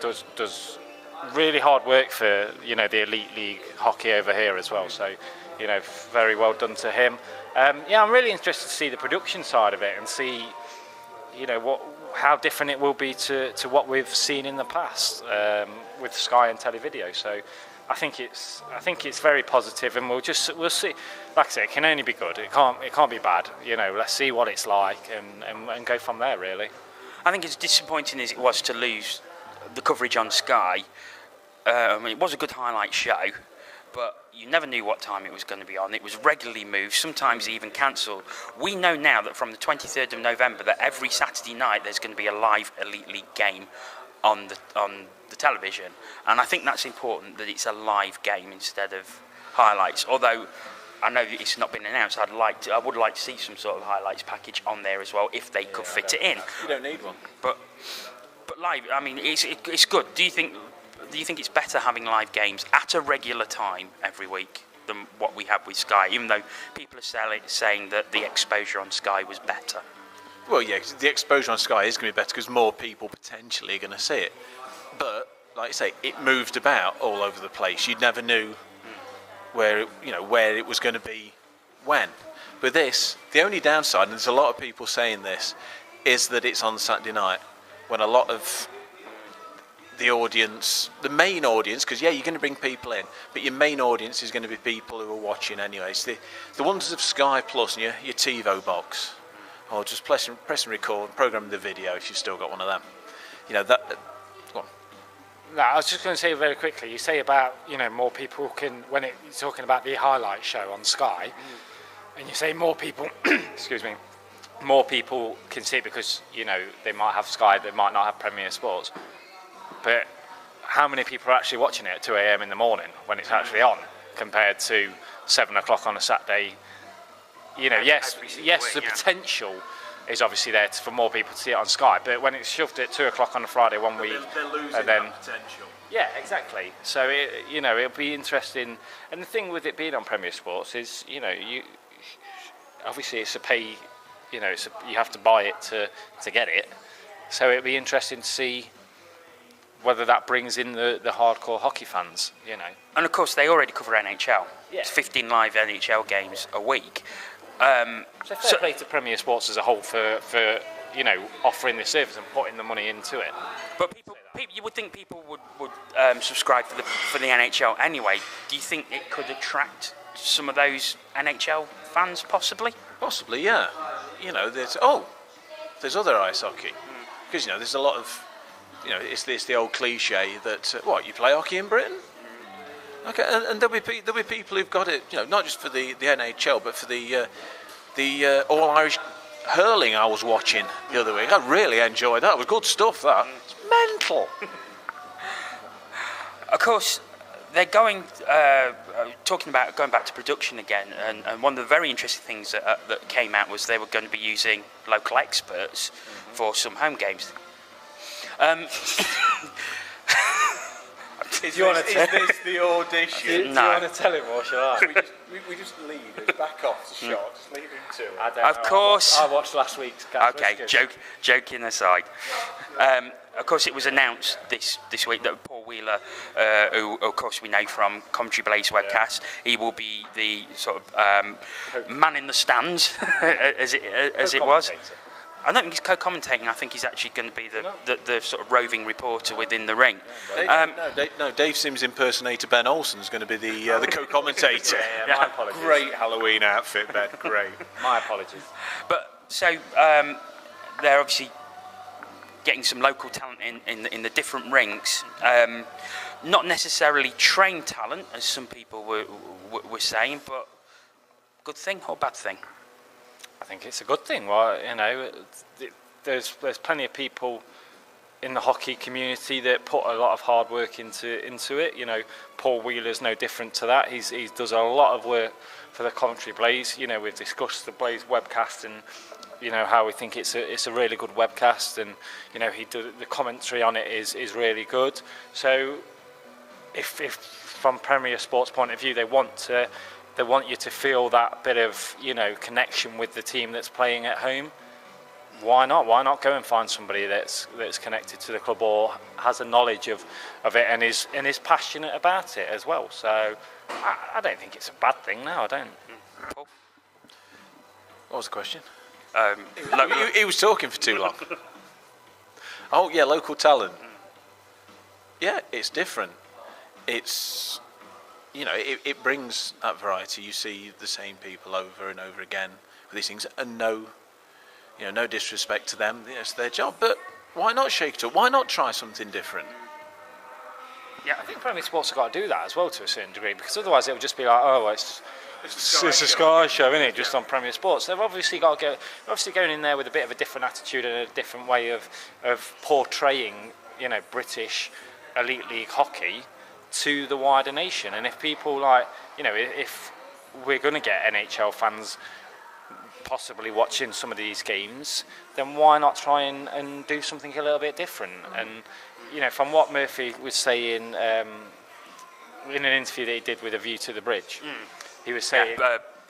does really hard work for, you know, the elite league hockey over here as well. So, you know, very well done to him. Yeah, I'm really interested to see the production side of it and see, you know, how different it will be to what we've seen in the past with Sky and Televideo. So, I think it's very positive, and we'll see. Like I say, it can only be good. It can't be bad. You know, let's see what it's like and go from there. Really. I think as disappointing as it was to lose the coverage on Sky, I mean, it was a good highlight show, but you never knew what time it was going to be on. It was regularly moved, sometimes even cancelled. We know now that from the 23rd of November that every Saturday night there's going to be a live Elite League game on the television, and I think that's important that it's a live game instead of highlights. Although I know that it's not been announced, I would like to see some sort of highlights package on there as well if they could fit it in. You don't need one. But live, I mean, it's good. Do you think it's better having live games at a regular time every week than what we have with Sky? Even though people are saying that the exposure on Sky was better. Well, yeah, 'cause the exposure on Sky is going to be better because more people potentially are going to see it. But like I say, it moved about all over the place. You never knew where it was going to be when. But this, the only downside, and there's a lot of people saying this, is that it's on Saturday night when a lot of the audience, the main audience, because yeah, you're going to bring people in, but your main audience is going to be people who are watching anyway. It's the ones of Sky Plus and your TiVo box, or just press and record, program the video if you've still got one of them. You know that. Go on. No, I was just going to say very quickly. You say about, you know, more people can, when you're talking about the highlight show on Sky, and you say more people, excuse me, more people can see it because, you know, they might have Sky, they might not have Premier Sports. But how many people are actually watching it at 2 a.m. in the morning when it's actually on, compared to 7 o'clock on a Saturday? You know, yes, the potential is obviously there for more people to see it on Sky, but when it's shoved at 2 o'clock on a Friday one week, they're losing and then that potential. Yeah, exactly. So it'll be interesting. And the thing with it being on Premier Sports is, you know, obviously it's a pay. You know, you have to buy it to get it. So it'll be interesting to see whether that brings in the hardcore hockey fans, you know. And of course, they already cover NHL. Yeah. It's 15 live NHL games a week. So fair play to Premier Sports as a whole for you know, offering this service and putting the money into it. But people, you would think people would subscribe for the NHL anyway. Do you think it could attract some of those NHL fans, possibly? Possibly, yeah. You know, there's other ice hockey, because you know there's a lot of, you know, it's the old cliche that you play hockey in Britain. Okay, and there'll be people who've got it, you know, not just for the NHL, but for the All Irish hurling I was watching the other week. I really enjoyed that. It was good stuff. That it's mental. Of course, they're talking about going back to production again, and one of the very interesting things that came out was they were going to be using local experts for some home games. Is this the audition? No. Do you want to tell him, or shall I? we just leave it back off the shot. Just leave him to it. I don't Of know. course. I watched last week's Cats Okay, Whiskers. joking aside. Of course, it was announced this week that Paul Wheeler, who of course we know from Commentary Blaze webcast, he will be the sort of man in the stands, as it was. I don't think he's co-commentating. I think he's actually going to be the sort of roving reporter within the ring. Dave Sims impersonator Ben Olsen's going to be the co-commentator. Yeah, my apologies. Great Halloween outfit, Ben. Great. My apologies. But so they're obviously getting some local talent in the different rinks. Not necessarily trained talent, as some people were saying, but good thing or bad thing? I think it's a good thing. Well, you know, there's plenty of people in the hockey community that put a lot of hard work into it. You know, Paul Wheeler's no different to that. He does a lot of work for the Coventry Blaze. You know, we've discussed the Blaze webcast and, you know, how we think it's a really good webcast, and, you know, the commentary on it is really good. So if from Premier Sports point of view they want you to feel that bit of, you know, connection with the team that's playing at home, why not go and find somebody that's connected to the club or has a knowledge of it and is passionate about it as well. So I don't think it's a bad thing now. I don't. Paul? What was the question? Local. He was talking for too long. Oh yeah, local talent. Yeah, it's different. It's, you know, it brings that variety. You see the same people over and over again with these things, and no disrespect to them. It's their job, but why not shake it up? Why not try something different? Yeah, I think Premier Sports have got to do that as well to a certain degree, because otherwise it would just be like, oh, it's a Sky show, isn't it? Just on Premier Sports. They've obviously got to going in there with a bit of a different attitude and a different way of portraying, you know, British elite league hockey to the wider nation. And if people like, you know, if we're going to get NHL fans possibly watching some of these games, then why not try and do something a little bit different? And, you know, from what Murphy was saying in an interview that he did with A View to the Bridge, he was saying,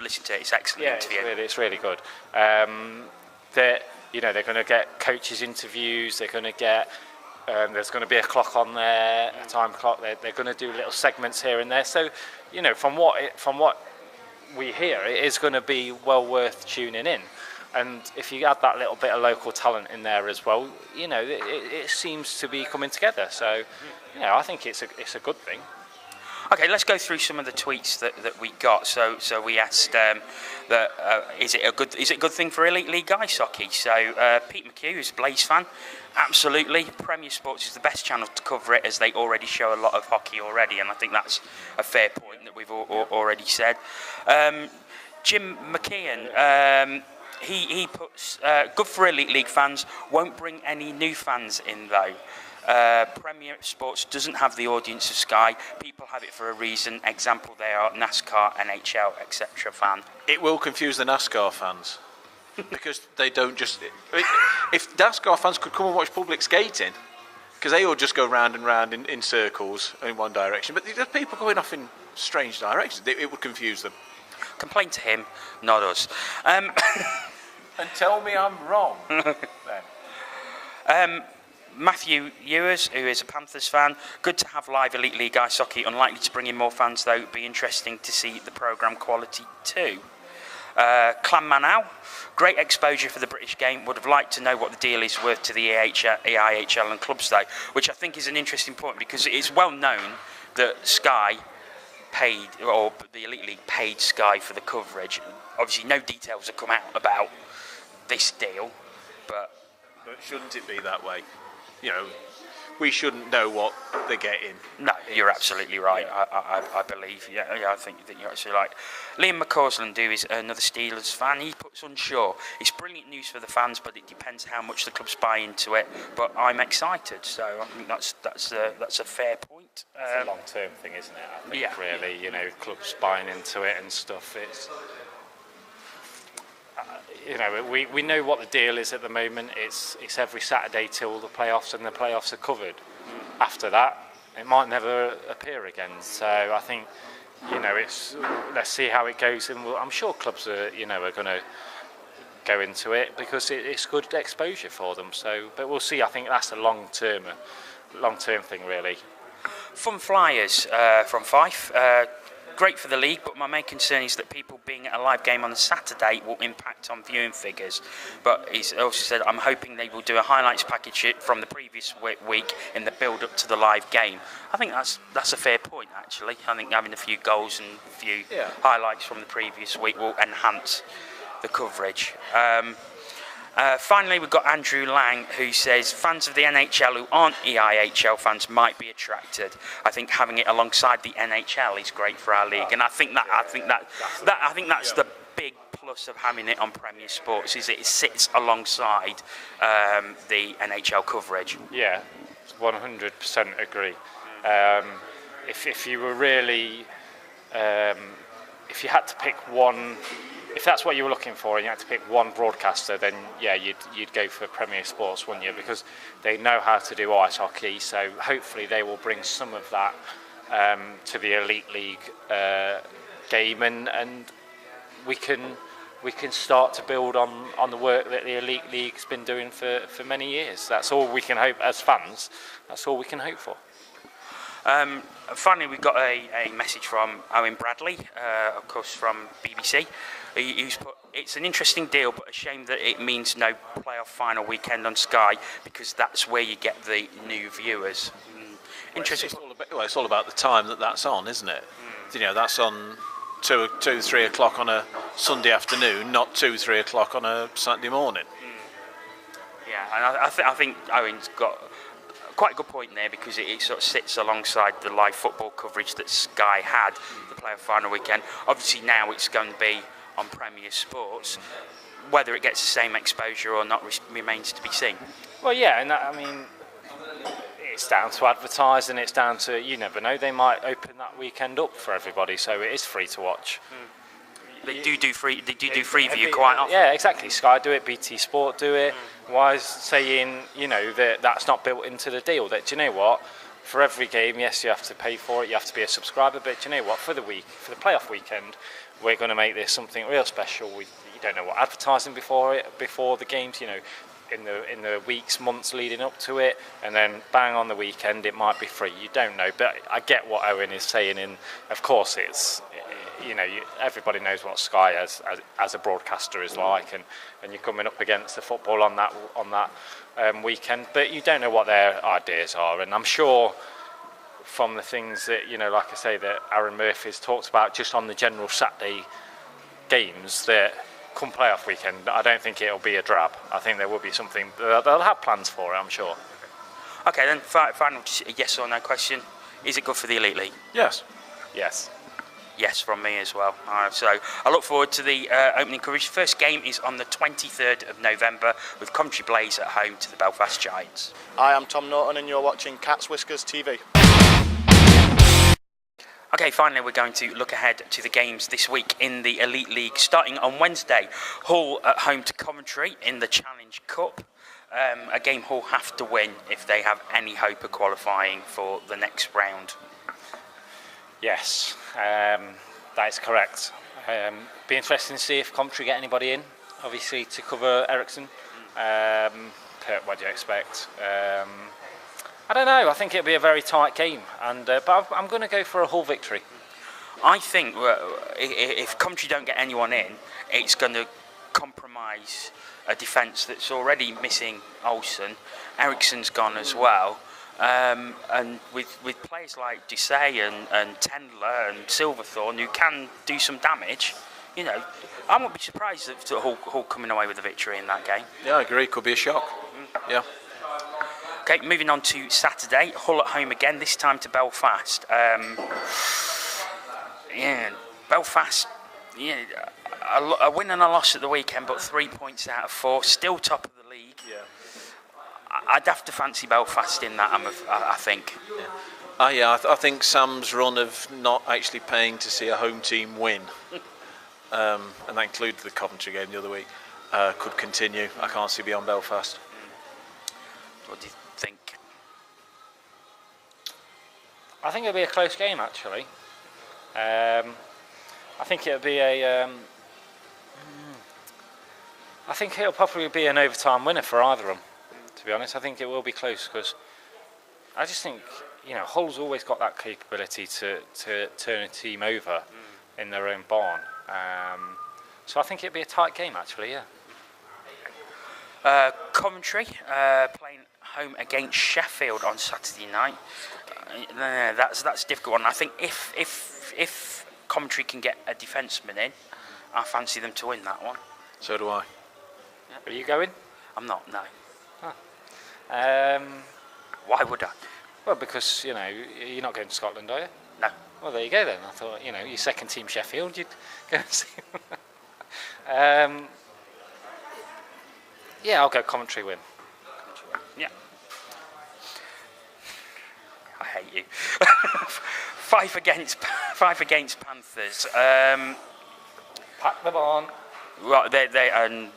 listen to it, it's excellent interview. It's really good. That, you know, they're going to get coaches' interviews, they're going to get there's going to be a clock on there, a time clock. They're going to do little segments here and there. So, you know, from what we hear, it is going to be well worth tuning in. And if you add that little bit of local talent in there as well, you know, it seems to be coming together. So, you know, I think it's a good thing. Okay, let's go through some of the tweets that we got. So we asked is it a good thing for elite league ice hockey? So Pete McHugh, who's a Blaze fan, absolutely. Premier Sports is the best channel to cover it, as they already show a lot of hockey already, and I think that's a fair point that we've already said. Jim McKeon, he puts good for elite league fans. Won't bring any new fans in though. Premier Sports doesn't have the audience of Sky. People have it for a reason. Example, they are NASCAR, NHL, etc. fan. It will confuse the NASCAR fans because they don't just. If NASCAR fans could come and watch public skating, because they all just go round and round in circles in one direction, but there's people going off in strange directions. It would confuse them. Complain to him, not us. And tell me I'm wrong. Matthew Ewers, who is a Panthers fan, good to have live elite league ice hockey. Unlikely to bring in more fans though. It'd be interesting to see the programme quality too. Clan Manau, great exposure for the British game. Would have liked to know what the deal is worth to the EIHL and clubs though, which I think is an interesting point, because it's well known that Sky paid, or the Elite League paid Sky for the coverage. Obviously no details have come out about this deal, but shouldn't it be that way? You know, we shouldn't know what they're getting. No, you're absolutely right. Yeah. I believe. Yeah, I think that you're actually right. Liam McCausland, who is another Steelers fan, he puts unsure. It's brilliant news for the fans, but it depends how much the clubs buy into it. But I'm excited, so I think that's a fair point. It's a long-term thing, isn't it? I think really, you know, clubs buying into it and stuff. It's. You know, we know what the deal is at the moment. It's every Saturday till the playoffs, and the playoffs are covered. After that, it might never appear again. So I think, you know, let's see how it goes, and I'm sure clubs are going to go into it because it's good exposure for them. So, but we'll see. I think that's a long-term thing, really. Fun Flyers from Fife. Great for the league, but my main concern is that people being at a live game on the Saturday will impact on viewing figures. But he's also said, I'm hoping they will do a highlights package from the previous week in the build-up to the live game. I think that's a fair point, actually. I think having a few goals and a few highlights from the previous week will enhance the coverage. Finally, we've got Andrew Lang, who says fans of the NHL who aren't EIHL fans might be attracted. I think having it alongside the NHL is great for our league, and I think that's the big plus of having it on Premier Sports is it sits alongside the NHL coverage. Yeah, 100% agree. If you were really, if you had to pick one, if that's what you were looking for and you had to pick one broadcaster, then yeah, you'd go for Premier Sports, wouldn't you? Because they know how to do ice hockey, so hopefully they will bring some of that to the Elite League game, and we can start to build on the work that the Elite League's been doing for many years. That's all we can hope as fans. That's all we can hope for. Finally, we've got a message from Owen Bradley, of course from BBC. Who's put, it's an interesting deal, but a shame that it means no playoff final weekend on Sky, because that's where you get the new viewers. Interesting. It's all about the time that's on, isn't it? You know, that's on 2-3 o'clock on a Sunday afternoon, not 2-3 o'clock on a Saturday morning. Yeah, and I think Owen's got quite a good point there, because it sort of sits alongside the live football coverage that Sky had the playoff final weekend. Obviously now it's going to be on Premier Sports. Whether it gets the same exposure or not remains to be seen. Well, yeah, and I mean, it's down to advertising. It's down to, you never know, they might open that weekend up for everybody, so it is free to watch. They do free. They do free view quite often. Yeah, exactly. Sky do it, BT Sport do it. Why is saying, you know, that's not built into the deal? That, do you know what? For every game, yes, you have to pay for it. You have to be a subscriber, but do you know what? For the playoff weekend, we're going to make this something real special. You don't know what advertising before the games, you know, in the weeks, months leading up to it, and then bang on the weekend, it might be free. You don't know, but I get what Owen is saying. And of course, it's, you know, everybody knows what Sky as a broadcaster is like, and you're coming up against the football on that weekend, but you don't know what their ideas are. And I'm sure from the things that, you know, like I say, that Aaron Murphy's talked about just on the general Saturday games, that come playoff weekend, I don't think it'll be a drab. I think there will be something, they'll have plans for it, I'm sure. Okay, then final yes or no question. Is it good for the Elite League? Yes. Yes. Yes, from me as well. So I look forward to the opening coverage. First game is on the 23rd of November with Coventry Blaze at home to the Belfast Giants. Hi, I'm Tom Norton and you're watching Cats Whiskers TV. Okay, finally we're going to look ahead to the games this week in the Elite League. Starting on Wednesday, Hull at home to Coventry in the Challenge Cup. A game Hull have to win if they have any hope of qualifying for the next round. Yes, that is correct. Be interesting to see if Coventry get anybody in, obviously, to cover Ericsson. Kurt, what do you expect? I don't know. I think it'll be a very tight game, but I'm going to go for a Hull victory. I think if Coventry don't get anyone in, it's going to compromise a defence that's already missing Olsen. Ericsson's gone as well. And with players like Ducey and Tendler and Silverthorne who can do some damage, you know, I won't be surprised if Hull coming away with a victory in that game. Yeah, I agree. Could be a shock. Yeah. Okay, moving on to Saturday, Hull at home again, this time to Belfast. Belfast, a win and a loss at the weekend, but 3 points out of 4, still top of the league. Yeah. I'd have to fancy Belfast in that, I think. Yeah. I think Sam's run of not actually paying to see a home team win, and that included the Coventry game the other week, could continue. I can't see beyond Belfast. What do you think? I think it'll be a close game, actually. I think it'll be I think it'll probably be an overtime winner for either of them. To be honest, I think it will be close, because I just think, you know, Hull's always got that capability to turn a team over in their own barn. So I think it'll be a tight game, actually. Yeah. Coventry playing home against Sheffield on Saturday night. That's a difficult one. I think if Coventry can get a defenceman in, I fancy them to win that one. So do I. Are you going? I'm not. No. Huh. Why would I? Well, because, you know, you're not going to Scotland, are you? No. Well, there you go then. I thought, you know, your second team Sheffield, you'd go and see. Yeah, I'll go Coventry win. Yeah. I hate you. Five against Panthers. Pack the barn. Right, they and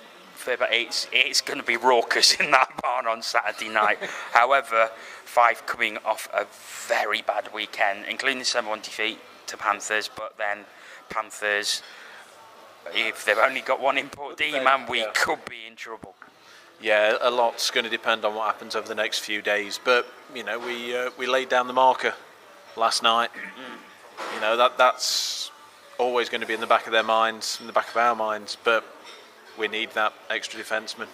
it's going to be raucous in that barn on Saturday night. However, Five coming off a very bad weekend, including the 7-1 defeat to Panthers, but then Panthers, if they've only got one import D man, we could be in trouble. Yeah, a lot's going to depend on what happens over the next few days. But you know, we laid down the marker last night. You know, that's always going to be in the back of their minds, in the back of our minds. But we need that extra defenseman.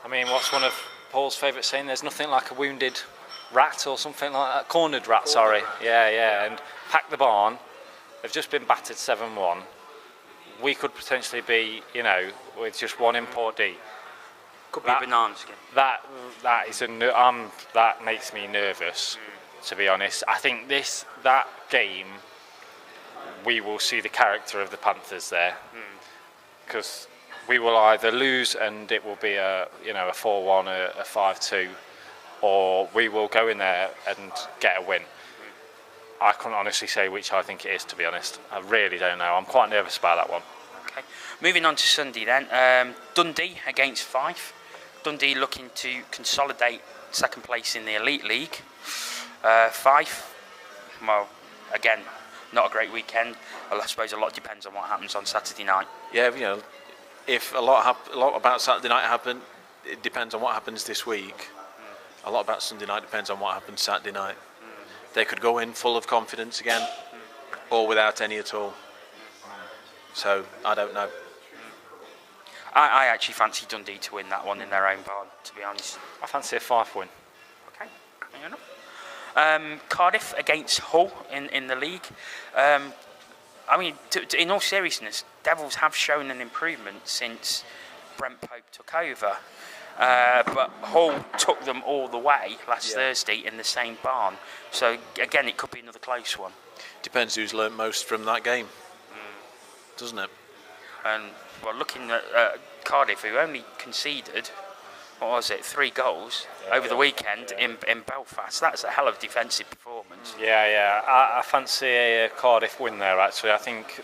I mean, what's one of Paul's favourite saying? There's nothing like a wounded rat or something like that. Cornered rat, sorry. Yeah. And pack the barn. They've just been battered 7-1. We could potentially be, you know, with just one import D. Could be bananas again. That makes me nervous, to be honest. I think that game, we will see the character of the Panthers there, because we will either lose and it will be a 4-1, a 5-2, or we will go in there and get a win. I can't honestly say which I think it is, to be honest. I really don't know. I'm quite nervous about that one. Okay. Moving on to Sunday then. Dundee against Fife. Dundee looking to consolidate second place in the Elite League. Fife, well, again, not a great weekend. Well, I suppose a lot depends on what happens on Saturday night. Yeah, you know, if a lot about Saturday night happened, it depends on what happens this week. A lot about Sunday night depends on what happens Saturday night. They could go in full of confidence again, or without any at all. So, I don't know. I actually fancy Dundee to win that one in their own barn, to be honest. I fancy a 5 win. Okay, fair enough. Cardiff against Hull in the league. I mean, in all seriousness, Devils have shown an improvement since Brent Pope took over. But Hull took them all the way last Thursday in the same barn. So, again, it could be another close one. Depends who's learnt most from that game, doesn't it? And, well, looking at Cardiff, who only conceded, 3 goals over the weekend in Belfast. That's a hell of a defensive performance. Yeah. I fancy a Cardiff win there, actually. I think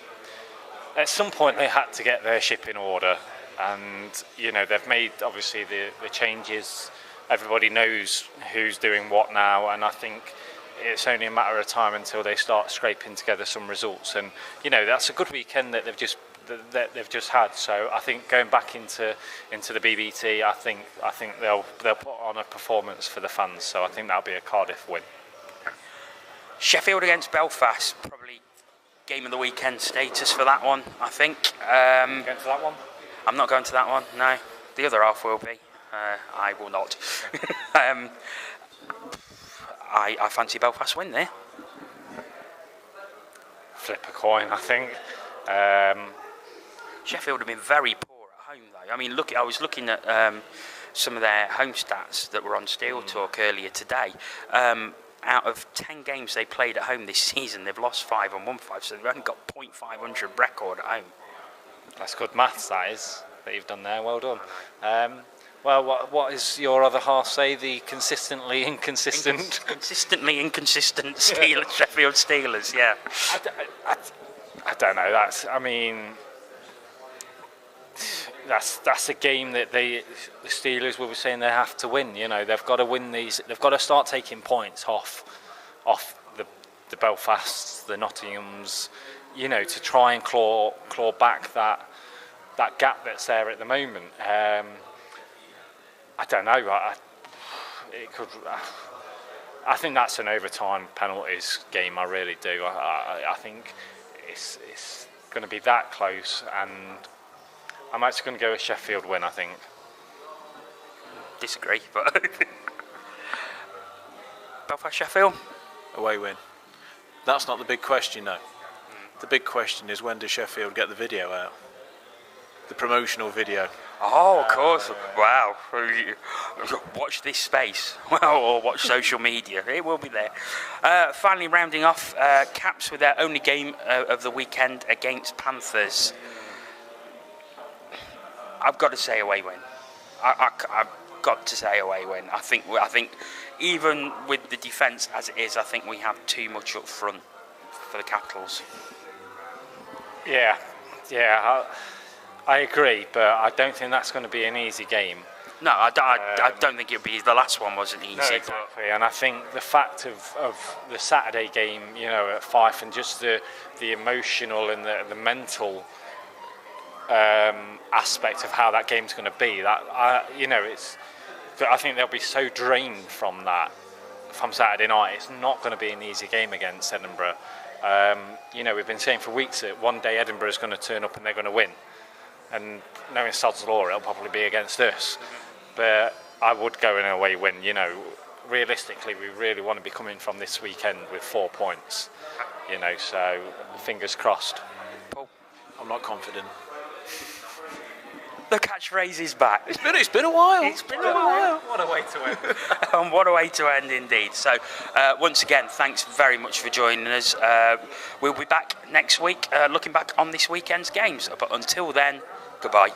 at some point they had to get their ship in order. And, you know, they've made, obviously, the changes. Everybody knows who's doing what now. And I think it's only a matter of time until they start scraping together some results. And, you know, that's a good weekend that they've just had. So I think going back into the BBT, I think they'll put on a performance for the fans. So I think that'll be a Cardiff win. Sheffield against Belfast, probably game of the weekend status for that one, I think. Going to that one? I'm not going to that one, no. The other half will be. I will not. I fancy Belfast win there. Flip a coin, I think. Sheffield have been very poor at home, though. I mean, I was looking at some of their home stats that were on Steel Talk earlier today. Out of 10 games they played at home this season, they've lost 5 and won 5, so they've only got .500 record at home. That's good maths, that is, that you've done there. Well done. Well, what is your other half say? The consistently inconsistent... Consistently inconsistent Sheffield Steelers, yeah. I don't know. That's a game that the Steelers will be saying they have to win. You know, they've got to win these. They've got to start taking points off the Belfasts, the Nottinghams. You know, to try and claw back that gap that's there at the moment. I don't know. I think that's an overtime penalties game. I really do. I think it's going to be that close, and I'm actually going to go with Sheffield win, I think. Disagree, but Belfast Sheffield? Away win. That's not the big question, though. The big question is, when does Sheffield get the video out? The promotional video. Oh, of course. Wow. Watch this space. Well, or watch social media. It will be there. Finally rounding off, Caps with their only game of the weekend against Panthers. I've got to say away win. I've got to say away win. I think even with the defence as it is, I think we have too much up front for the Capitals. Yeah, I agree, but I don't think that's going to be an easy game. No, I don't think it'll be. The last one wasn't easy. No, exactly, and I think the fact of the Saturday game, at Fife, and just the emotional and the mental aspect of how that game's going to be, I think they'll be so drained from Saturday night. It's not going to be an easy game against Edinburgh. We've been saying for weeks that one day Edinburgh is going to turn up and they're going to win, and knowing Sod's law, it'll probably be against us. But I would go in an away win. Realistically, we really want to be coming from this weekend with 4 points. So fingers crossed. Paul? I'm not confident. The catchphrase is back. It's been a while. It's been a while. What a way to end. And what a way to end indeed. So once again, thanks very much for joining us. We'll be back next week, looking back on this weekend's games. But until then, goodbye.